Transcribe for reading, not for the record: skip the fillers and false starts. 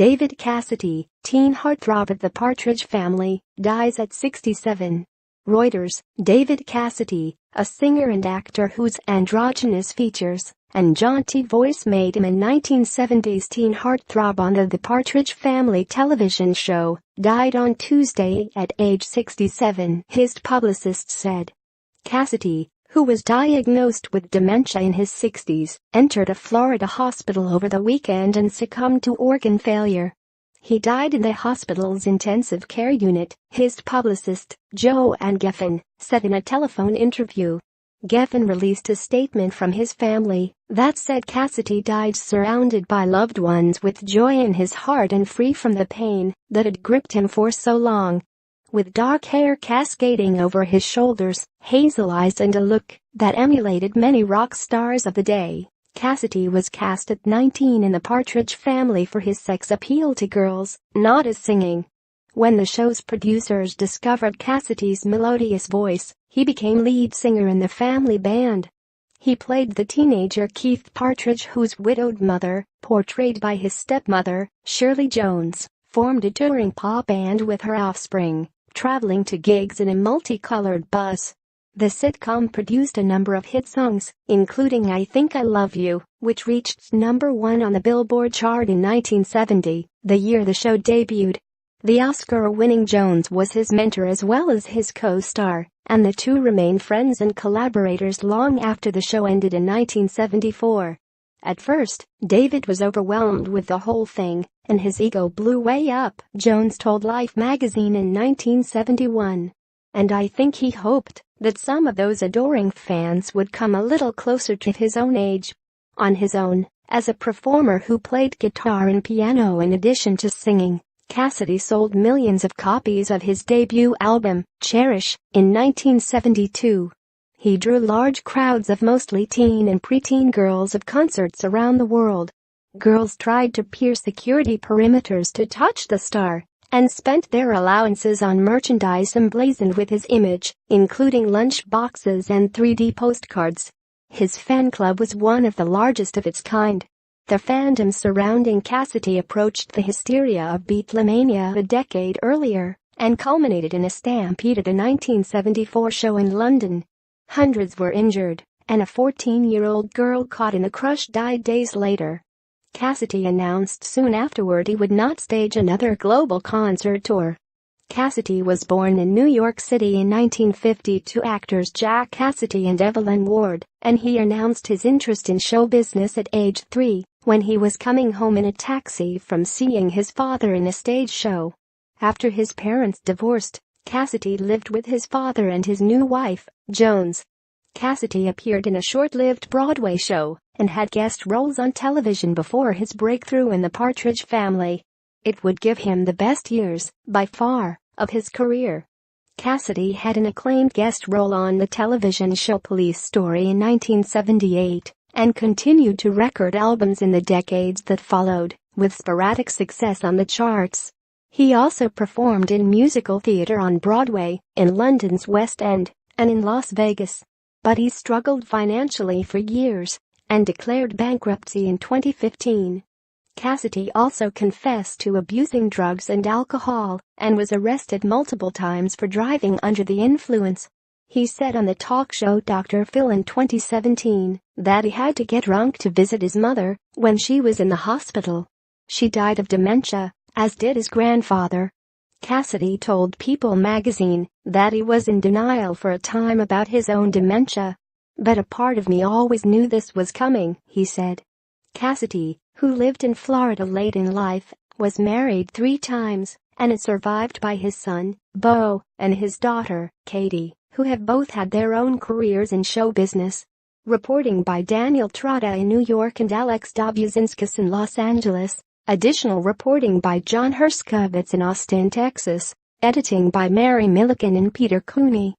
David Cassidy, teen heartthrob of the Partridge Family, dies at 67. Reuters. David Cassidy, a singer and actor whose androgynous features and jaunty voice made him a 1970s teen heartthrob on the Partridge Family television show, died on Tuesday at age 67, his publicist said. Cassidy, who was diagnosed with dementia in his 60s, entered a Florida hospital over the weekend and succumbed to organ failure. He died in the hospital's intensive care unit, his publicist, Joanne Geffen, said in a telephone interview. Geffen released a statement from his family that said Cassidy died surrounded by loved ones with joy in his heart and free from the pain that had gripped him for so long. With dark hair cascading over his shoulders, hazel eyes and a look that emulated many rock stars of the day, Cassidy was cast at 19 in the Partridge Family for his sex appeal to girls, not his singing. When the show's producers discovered Cassidy's melodious voice, he became lead singer in the family band. He played the teenager Keith Partridge, whose widowed mother, portrayed by his stepmother, Shirley Jones, formed a touring pop band with her offspring, traveling to gigs in a multicolored bus. The sitcom produced a number of hit songs, including I Think I Love You, which reached #1 on the Billboard chart in 1970, the year the show debuted. The Oscar-winning Jones was his mentor as well as his co-star, and the two remained friends and collaborators long after the show ended in 1974. At first, David was overwhelmed with the whole thing, and his ego blew way up, Jones told Life magazine in 1971. And I think he hoped that some of those adoring fans would come a little closer to his own age. On his own, as a performer who played guitar and piano in addition to singing, Cassidy sold millions of copies of his debut album, Cherish, in 1972. He drew large crowds of mostly teen and preteen girls at concerts around the world. Girls tried to pierce security perimeters to touch the star, and spent their allowances on merchandise emblazoned with his image, including lunch boxes and 3D postcards. His fan club was one of the largest of its kind. The fandom surrounding Cassidy approached the hysteria of Beatlemania a decade earlier, and culminated in a stampede at a 1974 show in London. Hundreds were injured, and a 14-year-old girl caught in the crush died days later. Cassidy announced soon afterward he would not stage another global concert tour. Cassidy was born in New York City in 1950 to actors Jack Cassidy and Evelyn Ward, and he announced his interest in show business at age 3, when he was coming home in a taxi from seeing his father in a stage show. After his parents divorced, Cassidy lived with his father and his new wife, Jones. Cassidy appeared in a short-lived Broadway show and had guest roles on television before his breakthrough in the Partridge Family. It would give him the best years, by far, of his career. Cassidy had an acclaimed guest role on the television show Police Story in 1978 and continued to record albums in the decades that followed, with sporadic success on the charts. He also performed in musical theater on Broadway, in London's West End, and in Las Vegas. But he struggled financially for years and declared bankruptcy in 2015. Cassidy also confessed to abusing drugs and alcohol and was arrested multiple times for driving under the influence. He said on the talk show Dr. Phil in 2017 that he had to get drunk to visit his mother when she was in the hospital. She died of dementia, as did his grandfather. Cassidy told People magazine that he was in denial for a time about his own dementia. But a part of me always knew this was coming, he said. Cassidy, who lived in Florida late in life, was married 3 times and is survived by his son, Beau, and his daughter, Katie, who have both had their own careers in show business. Reporting by Daniel Trotta in New York and Alex Dobuzinskis in Los Angeles. Additional reporting by John Herskovitz in Austin, Texas. Editing by Mary Milliken and Peter Cooney.